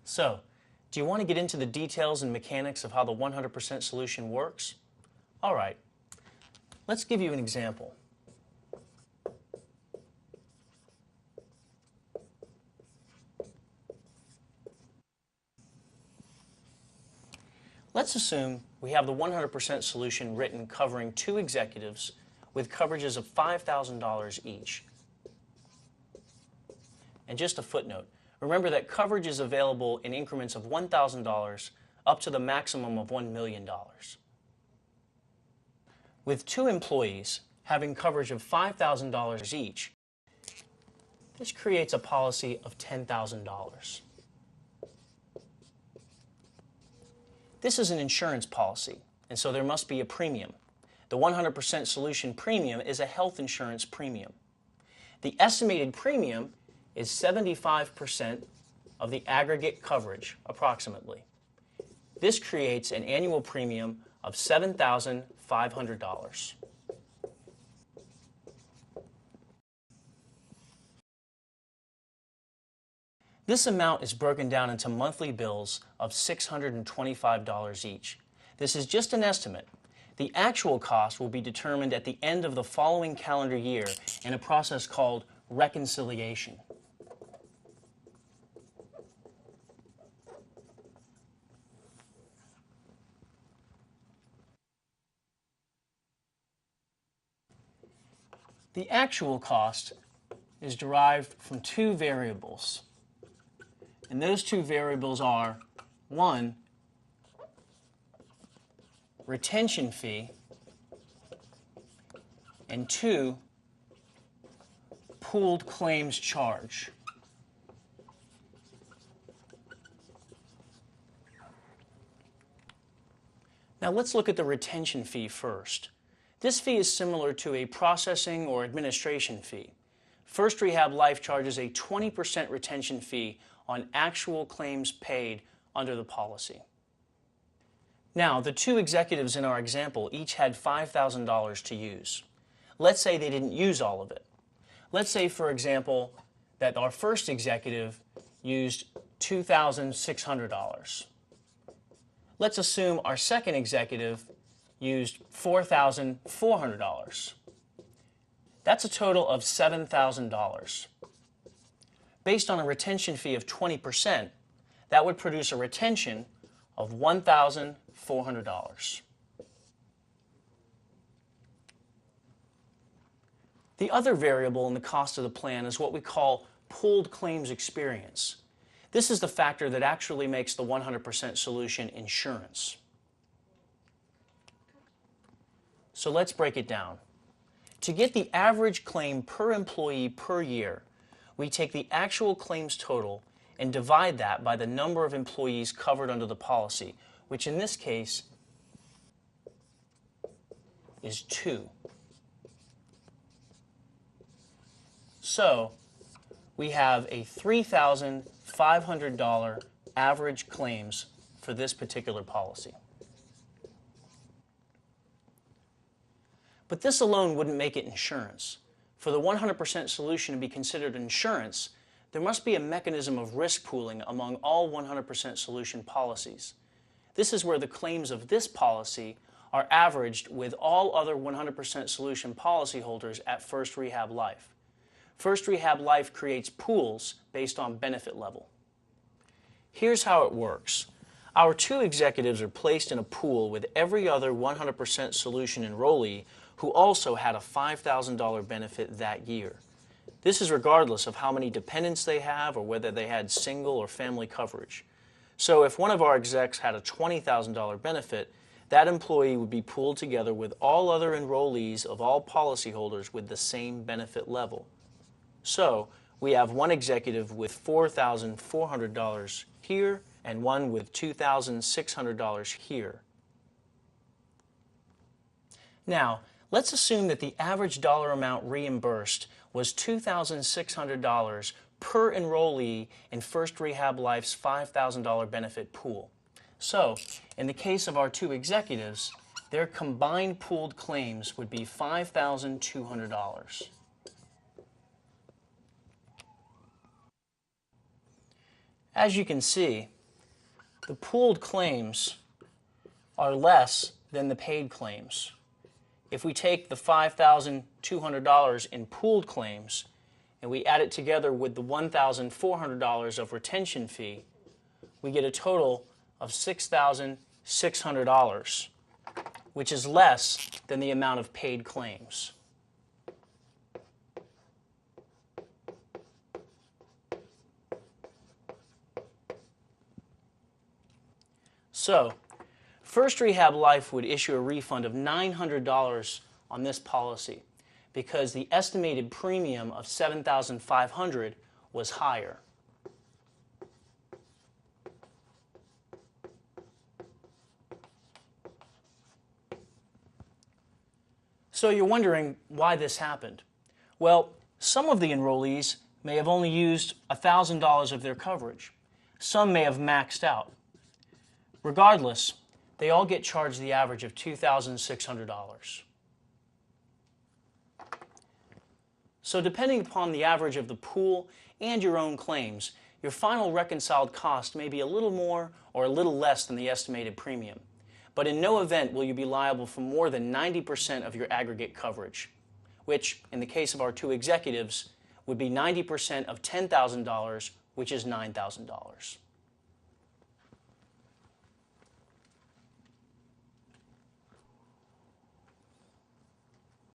So, do you want to get into the details and mechanics of how the 100% solution works? All right, let's give you an example. Let's assume we have the 100% solution written covering two executives with coverages of $5,000 each. And just a footnote, remember that coverage is available in increments of $1,000 up to the maximum of $1 million. With two employees having coverage of $5,000 each, this creates a policy of $10,000. This is an insurance policy, and so there must be a premium. The 100% solution premium is a health insurance premium. The estimated premium is 75% of the aggregate coverage, approximately. This creates an annual premium of $7,500. This amount is broken down into monthly bills of $625 each. This is just an estimate. The actual cost will be determined at the end of the following calendar year in a process called reconciliation. The actual cost is derived from two variables. And those two variables are, one, retention fee, and two, pooled claims charge. Now let's look at the retention fee first. This fee is similar to a processing or administration fee. First Rehab Life charges a 20% retention fee on actual claims paid under the policy. Now, the two executives in our example each had $5,000 to use. Let's say they didn't use all of it. Let's say, for example, that our first executive used $2,600. Let's assume our second executive used $4,400. That's a total of $7,000. Based on a retention fee of 20%, that would produce a retention of $1,400. The other variable in the cost of the plan is what we call pooled claims experience. This is the factor that actually makes the 100% solution insurance. So let's break it down. To get the average claim per employee per year, we take the actual claims total and divide that by the number of employees covered under the policy, which in this case is 2. So we have a $3,500 average claims for this particular policy. But this alone wouldn't make it insurance. For the 100% solution to be considered insurance, there must be a mechanism of risk pooling among all 100% solution policies. This is where the claims of this policy are averaged with all other 100% solution policyholders at First Rehab Life. First Rehab Life creates pools based on benefit level. Here's how it works. Our two executives are placed in a pool with every other 100% solution enrollee who also had a $5,000 benefit that year. This is regardless of how many dependents they have or whether they had single or family coverage. So if one of our execs had a $20,000 benefit, that employee would be pooled together with all other enrollees of all policyholders with the same benefit level. So we have one executive with $4,400 here and one with $2,600 here. Now, let's assume that the average dollar amount reimbursed was $2,600 per enrollee in First Rehab Life's $5,000 benefit pool. So, in the case of our two executives, their combined pooled claims would be $5,200. As you can see, the pooled claims are less than the paid claims. If we take the $5,200 in pooled claims and we add it together with the $1,400 of retention fee, we get a total of $6,600, which is less than the amount of paid claims. So, First Rehab Life would issue a refund of $900 on this policy because the estimated premium of $7,500 was higher. So you're wondering why this happened. Well, some of the enrollees may have only used $1,000 of their coverage. Some may have maxed out. Regardless, they all get charged the average of $2,600. So depending upon the average of the pool and your own claims, your final reconciled cost may be a little more or a little less than the estimated premium. But in no event will you be liable for more than 90% of your aggregate coverage, which, in the case of our two executives, would be 90% of $10,000, which is $9,000.